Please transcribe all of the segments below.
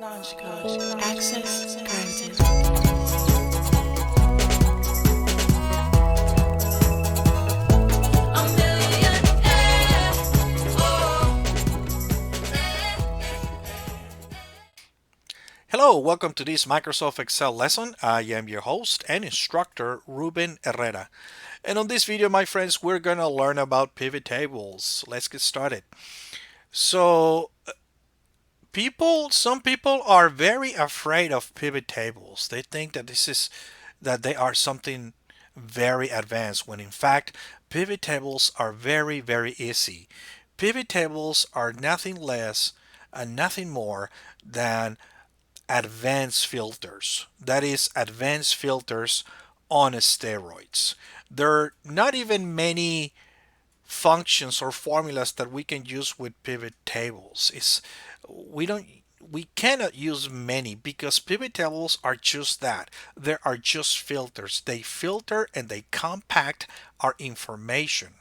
Launch code. Access granted. A millionaire. Hello, welcome to this Microsoft Excel lesson. I am your host and instructor, Ruben Herrera. And on this video, my friends, we're going to learn about pivot tables. Let's get started. So, some people are very afraid of pivot tables. They think that they are something very advanced when in fact, pivot tables are very, very easy. Pivot tables are nothing less and nothing more than advanced filters. That is, advanced filters on steroids. There are not even many functions or formulas that we can use with pivot tables. We don't we cannot use many because pivot tables are just that. They are just filters. They filter and they compact our information.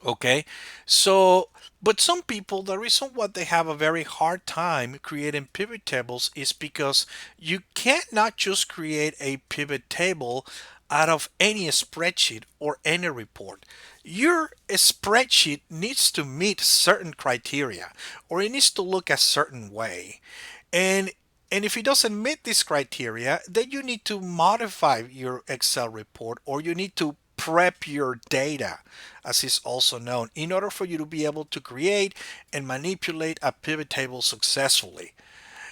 Okay, so but some people, the reason why they have a very hard time creating pivot tables is because you can't not just create a pivot table out of any spreadsheet or any report. Your spreadsheet needs to meet certain criteria or it needs to look a certain way. And and if it doesn't meet this criteria, then you need to modify your Excel report or you need to prep your data, as is also known, in order for you to be able to create and manipulate a pivot table successfully.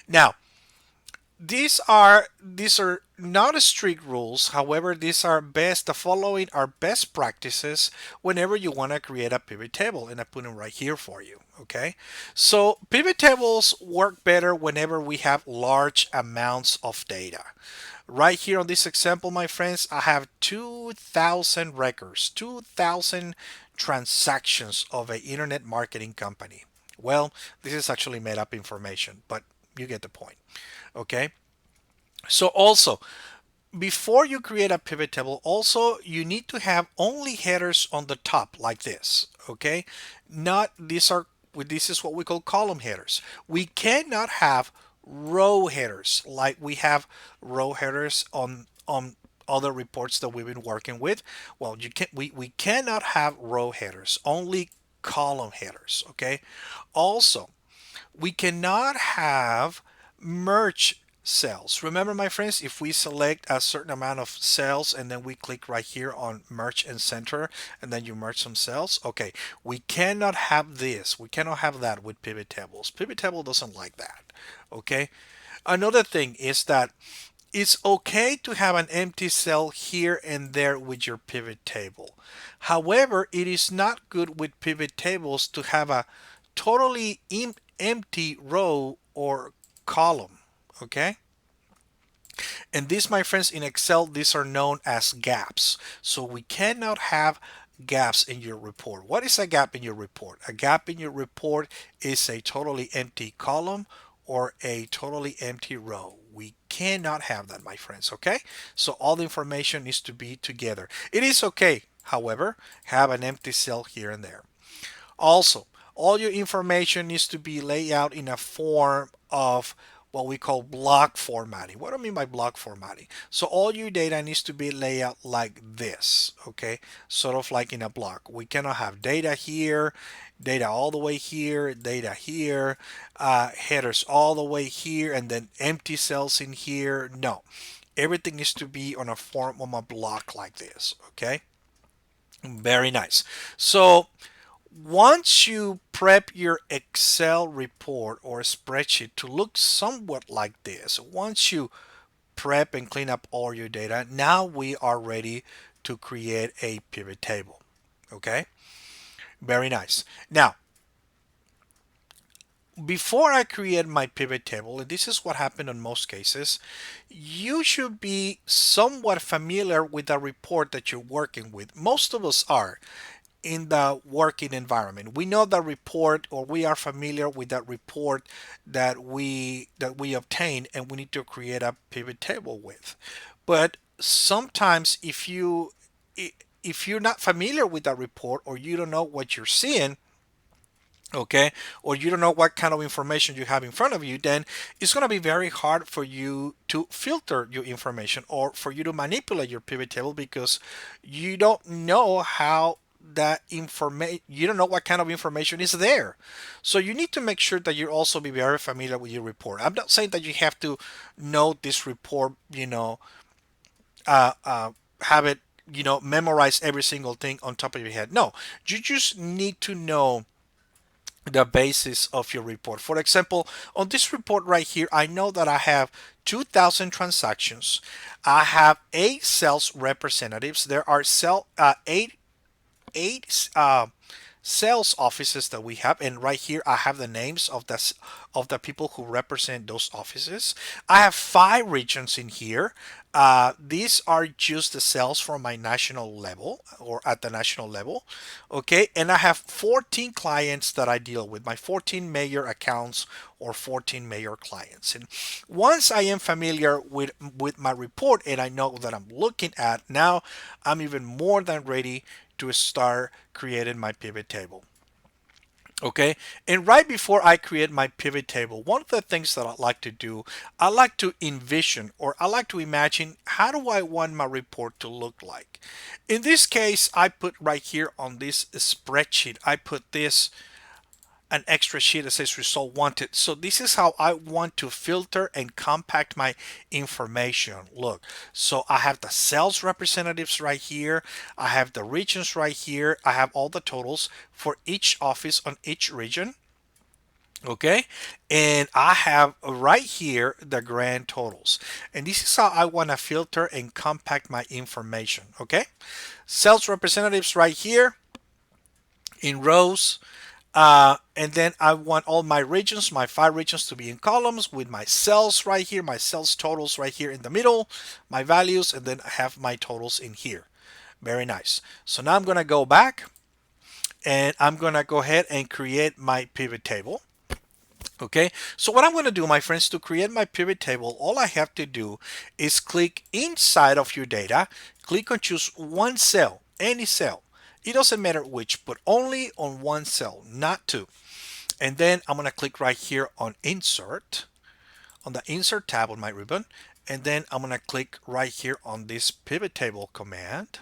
Now, these are not strict rules. However, the following are best practices whenever you want to create a pivot table, and I put them right here for you. Okay, so pivot tables work better whenever we have large amounts of data. Right here on this example, my friends, I have 2,000 records, 2,000 transactions of an internet marketing company. Well, this is actually made up information, but you get the point. Okay, so also, before you create a pivot table, also you need to have only headers on the top like this. Okay, not these are this is what we call column headers. We cannot have row headers like we have row headers on other reports that we've been working with. Well, we cannot have row headers, only column headers. Okay, also we cannot have merge cells. Remember, my friends, if we select a certain amount of cells and then we click right here on merge and center and then you merge some cells, okay, we cannot have this. We cannot have that with pivot tables. Pivot table doesn't like that. Okay. Another thing is that it's okay to have an empty cell here and there with your pivot table. However, it is not good with pivot tables to have a totally empty row or column. Okay, and these, my friends, in Excel, these are known as gaps. So we cannot have gaps in your report. What is a gap in your report? A gap in your report is a totally empty column or a totally empty row. We cannot have that, my friends. Okay, so all the information needs to be together. It is okay, however, have an empty cell here and there. Also, all your information needs to be laid out in a form of what we call block formatting. What do I mean by block formatting? So all your data needs to be laid out like this, okay? Sort of like in a block. We cannot have data here, data all the way here, data here, headers all the way here, and then empty cells in here. No, everything needs to be on a form of a block like this, okay? Very nice. So once you prep your Excel report or spreadsheet to look somewhat like this, once you prep and clean up all your data, now we are ready to create a pivot table. Okay, very nice. Now, before I create my pivot table, and this is what happened in most cases, you should be somewhat familiar with the report that you're working with. Most of us are in the working environment. We know the report or we are familiar with that report that we obtain and we need to create a pivot table with. But sometimes if you're not familiar with that report or you don't know what you're seeing, okay, or you don't know what kind of information you have in front of you, then it's going to be very hard for you to filter your information or for you to manipulate your pivot table because you don't know how that information, you don't know what kind of information is there. So you need to make sure that you also be very familiar with your report. I'm not saying that you have to know this report, uh, uh, have it, memorize every single thing on top of your head. No, you just need to know the basis of your report. For example, on this report right here, I know that I have 2,000 transactions. I have 8 sales representatives. There are eight sales offices that we have, and right here I have the names of the people who represent those offices. I have 5 regions in here. These are just the sales from my national level or at the national level. Okay, and I have 14 clients that I deal with, my 14 major accounts or 14 major clients. And once I am familiar with my report and I know that I'm looking at, now I'm even more than ready to start creating my pivot table. Okay, and right before I create my pivot table, one of the things that I like to do, I like to envision or I like to imagine how do I want my report to look like. In this case, I put right here on this spreadsheet, I put this an extra sheet that says result wanted. So this is how I want to filter and compact my information. Look, so I have the sales representatives right here. I have the regions right here. I have all the totals for each office on each region. Okay, and I have right here the grand totals, and this is how I want to filter and compact my information. Okay, sales representatives right here in rows. And then I want all my regions, my 5 regions to be in columns with my cells right here, my sales totals right here in the middle, my values, and then I have my totals in here. Very nice. So now I'm going to go back and I'm going to go ahead and create my pivot table. Okay, so what I'm going to do, my friends, to create my pivot table, all I have to do is click inside of your data, click on choose one cell, any cell. It doesn't matter which, but only on one cell, not two. And then I'm going to click right here on insert, on the insert tab on my ribbon. And then I'm going to click right here on this pivot table command.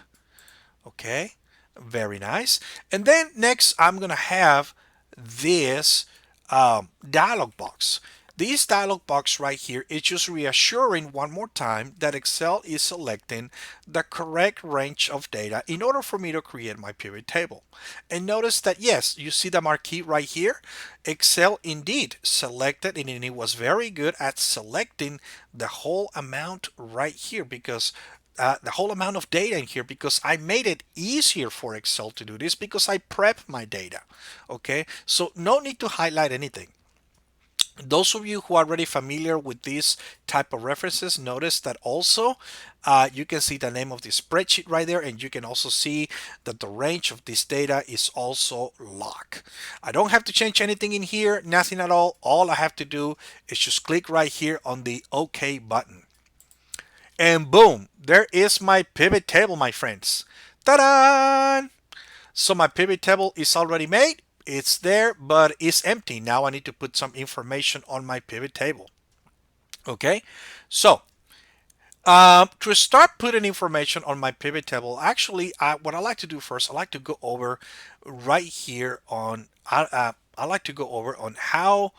Okay, very nice. And then next I'm going to have this dialog box. This dialog box right here is just reassuring one more time that Excel is selecting the correct range of data in order for me to create my pivot table. And notice that yes, you see the marquee right here. Excel indeed selected and it was very good at selecting the whole amount right here because the whole amount of data in here because I made it easier for Excel to do this because I prep my data. Okay, so no need to highlight anything. Those of you who are already familiar with this type of references, notice that also you can see the name of the spreadsheet right there, and you can also see that the range of this data is also locked. I don't have to change anything in here, nothing at all. All I have to do is just click right here on the OK button. And boom, there is my pivot table, my friends. Ta-da! So my pivot table is already made. It's there, but it's empty. Now I need to put some information on my pivot table. Okay, so to start putting information on my pivot table, actually, what I like to do first, I like to go over right here on. I like to go over on how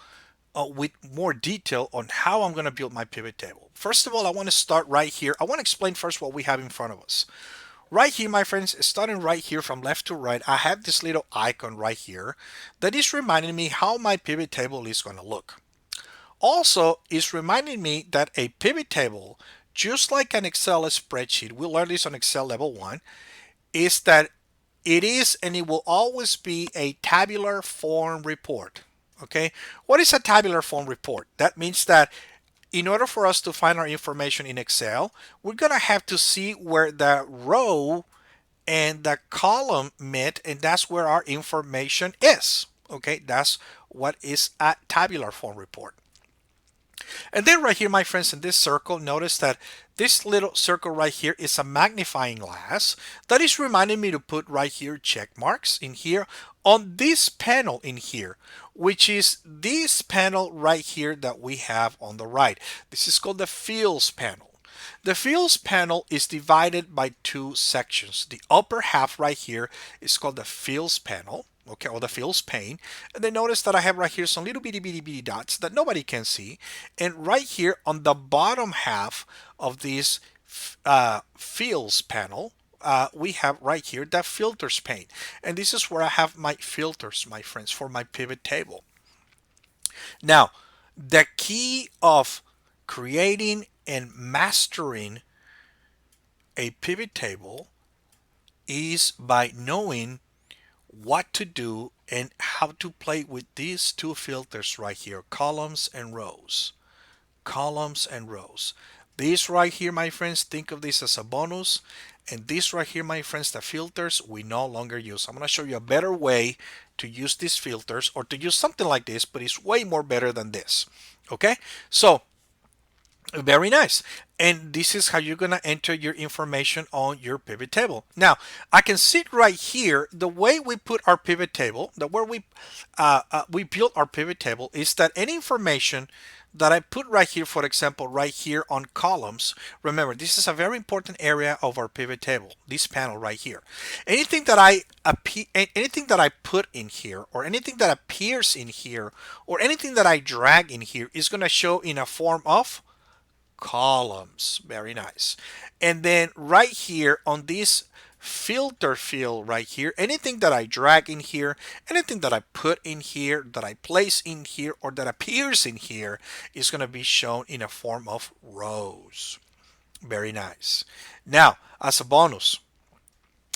with more detail on how I'm going to build my pivot table. First of all, I want to start right here. I want to explain first what we have in front of us. Right here, my friends, starting right here from left to right, I have this little icon right here that is reminding me how my pivot table is going to look. Also, it's reminding me that a pivot table, just like an Excel spreadsheet, we learned this on Excel level 1, is that it is and it will always be a tabular form report. Okay, what is a tabular form report? That means that in order for us to find our information in Excel, we're going to have to see where the row and the column meet, and that's where our information is. Okay, that's what is a tabular form report. And then right here, my friends, in this circle, notice that this little circle right here is a magnifying glass that is reminding me to put right here check marks in here on this panel in here, which is this panel right here that we have on the right. This is called the fields panel. The fields panel is divided by two sections. The upper half right here is called the fields panel, okay, or the fields pane. And then notice that I have right here some little bitty dots that nobody can see. And right here on the bottom half of this fields panel, we have right here the filters pane. And this is where I have my filters, my friends, for my pivot table. Now, the key of creating and mastering a pivot table is by knowing what to do and how to play with these two filters right here, columns and rows. Columns and rows. This right here, my friends, think of this as a bonus. And this right here, my friends, the filters we no longer use. I'm going to show you a better way to use these filters, or to use something like this, but it's way more better than this. Okay, so very nice. And this is how you're going to enter your information on your pivot table. Now, I can sit right here. The way we put our pivot table, the where we build our pivot table, is that any information that I put right here, for example, right here on columns. Remember, this is a very important area of our pivot table, this panel right here. Anything that I put in here, or anything that appears in here, or anything that I drag in here is going to show in a form of columns. Very nice. And then right here on this filter field right here, anything that I drag in here, anything that I put in here, that I place in here, or that appears in here is going to be shown in a form of rows. Very nice. Now, as a bonus,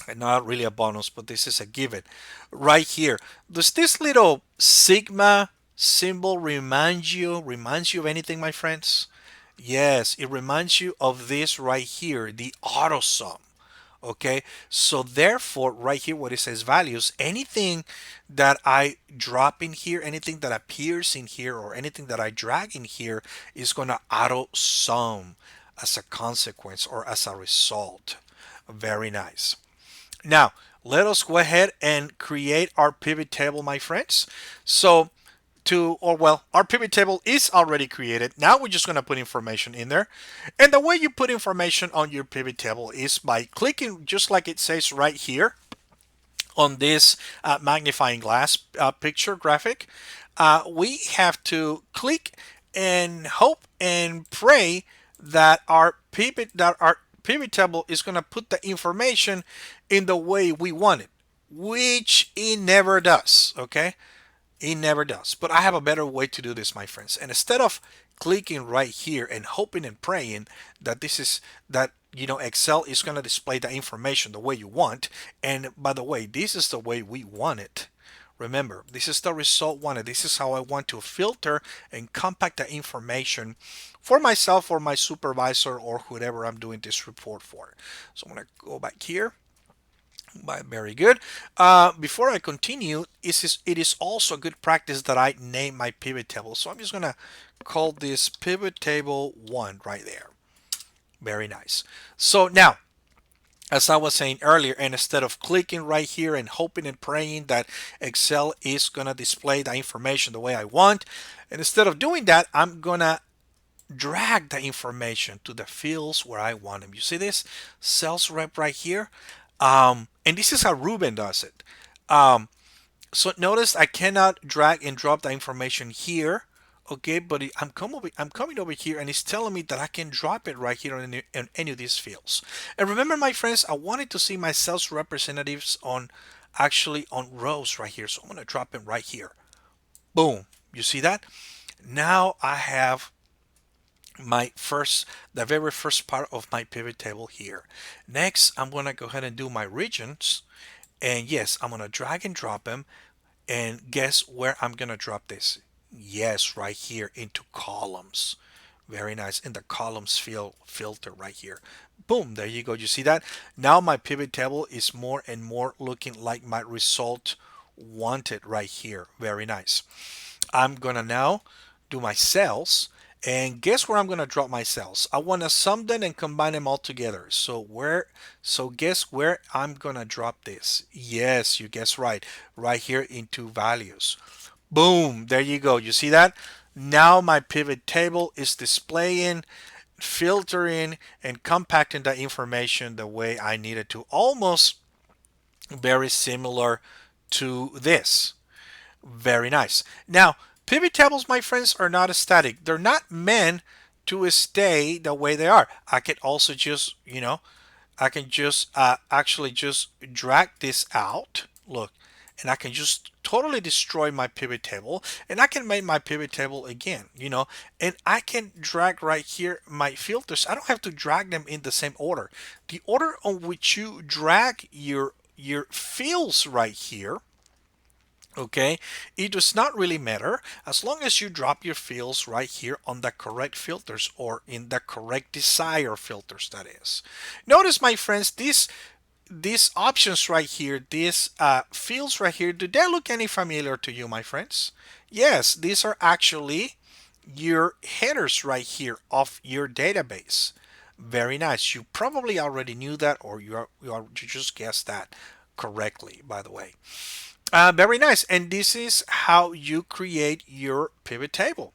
and not really a bonus, but this is a given right here, does this little sigma symbol reminds you of anything, my friends? Yes, it reminds you of this right here, the auto sum. Okay, so therefore right here what it says values, anything that I drop in here, anything that appears in here, or anything that I drag in here is going to auto sum as a consequence or as a result. Very nice. Now let us go ahead and create our pivot table, my friends. So our pivot table is already created. Now we're just going to put information in there. And the way you put information on your pivot table is by clicking, just like it says right here on this magnifying glass picture graphic. We have to click and hope and pray that our pivot table is going to put the information in the way we want it, which it never does. Okay, it never does. But I have a better way to do this, my friends. And instead of clicking right here and hoping and praying that Excel is going to display the information the way you want. And by the way, this is the way we want it. Remember, this is the result wanted. This is how I want to filter and compact the information for myself or my supervisor or whoever I'm doing this report for. So I'm going to go back here. Very good. Before I continue, it is also a good practice that I name my pivot table. So I'm just going to call this pivot table 1 right there. Very nice. So now, as I was saying earlier, and instead of clicking right here and hoping and praying that Excel is going to display the information the way I want, and instead of doing that, I'm going to drag the information to the fields where I want them. You see this sales rep right here? And this is how Ruben does it. So notice I cannot drag and drop the information here. Okay, but I'm coming over here and it's telling me that I can drop it right here in any of these fields. And remember, my friends, I wanted to see my sales representatives actually on rows right here. So I'm going to drop them right here. Boom. You see that? Now I have the very first part of my pivot table here. Next, I'm going to go ahead and do my regions. And yes, I'm going to drag and drop them. And guess where I'm going to drop this? Yes, right here into columns. Very nice. In the columns filter right here. Boom, there you go. You see that? Now my pivot table is more and more looking like my result wanted right here. Very nice. I'm going to now do my cells. And guess where I'm going to drop my cells? I want to sum them and combine them all together. So guess where I'm going to drop this? Yes, you guess right. Right here into values. Boom, there you go. You see that? Now my pivot table is displaying, filtering, and compacting the information the way I need it to. Almost very similar to this. Very nice. Now, pivot tables, my friends, are not static. They're not meant to stay the way they are. I can also just, I can just actually just drag this out. Look, and I can just totally destroy my pivot table, and I can make my pivot table again, and I can drag right here my filters. I don't have to drag them in the same order. The order on which you drag your fields right here, okay, it does not really matter as long as you drop your fields right here on the correct filters, or in the correct desired filters, that is. Notice, my friends, these options right here, these fields right here, do they look any familiar to you, my friends? Yes, these are actually your headers right here of your database. Very nice. You probably already knew that, or you just guessed that correctly, by the way. Very nice. And this is how you create your pivot table.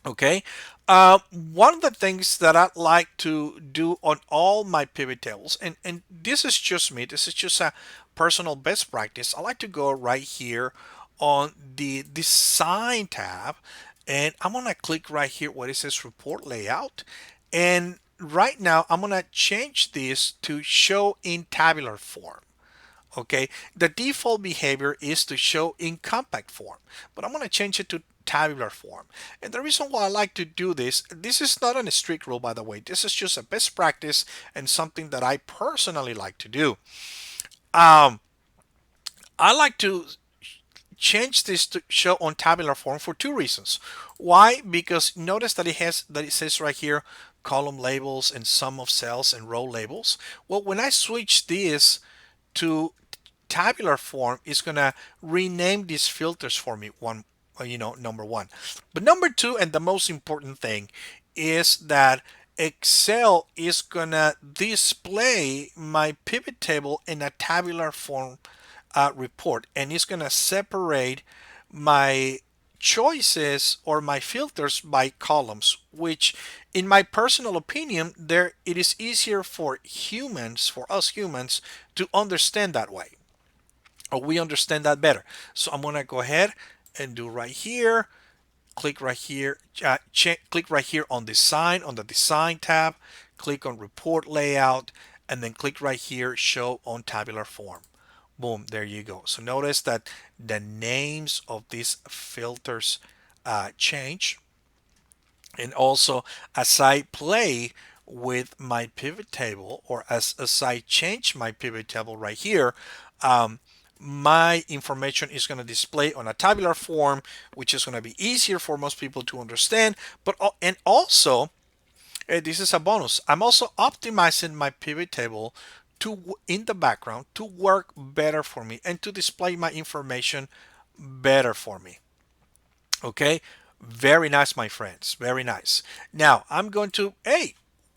Okay. One of the things that I like to do on all my pivot tables, and this is just me, this is just a personal best practice. I like to go right here on the design tab, and I'm going to click right here where it says report layout. And right now I'm going to change this to show in tabular form. Okay, the default behavior is to show in compact form, but I'm going to change it to tabular form. And the reason why I like to do this is not a strict rule, by the way. This is just a best practice and something that I personally like to do. Um, I like to change this to show on tabular form for two reasons. Why? Because notice that it says right here column labels and sum of cells and row labels. Well, when I switch this to tabular form, is going to rename these filters for me, number one. But number two, and the most important thing, is that Excel is going to display my pivot table in a tabular form report, and it's going to separate my choices or my filters by columns, which in my personal opinion, there it is easier for us humans, to understand that way, or we understand that better. So I'm going to go ahead and do right here, click right here, click right here on design, on the design tab, click on report layout, and then click right here, show on tabular form. Boom, there you go. So notice that the names of these filters change. And also, as I play with my pivot table, or as I change my pivot table right here, my information is going to display on a tabular form, which is going to be easier for most people to understand. But and also, this is a bonus. I'm also optimizing my pivot table to in the background to work better for me and to display my information better for me. Okay, very nice, my friends. Very nice. Now I'm going to, hey,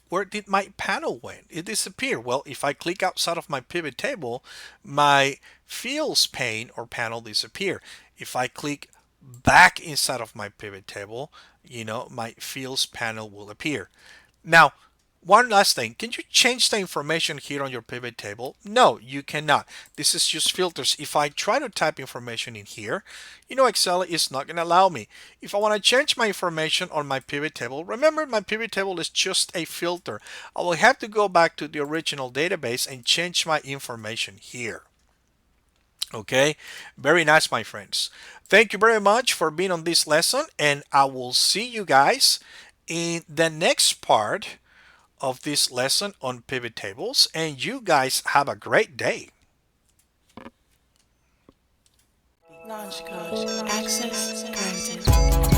where did my panel went? It disappeared. Well, if I click outside of my pivot table, my fields pane or panel disappear. If I click back inside of my pivot table, my fields panel will appear. Now, one last thing, can you change the information here on your pivot table? No, you cannot. This is just filters. If I try to type information in here, Excel is not going to allow me. If I want to change my information on my pivot table, remember my pivot table is just a filter. I will have to go back to the original database and change my information here. Okay, very nice, my friends. Thank you very much for being on this lesson, and I will see you guys in the next part of this lesson on pivot tables, and you guys have a great day. Launch code. Access granted.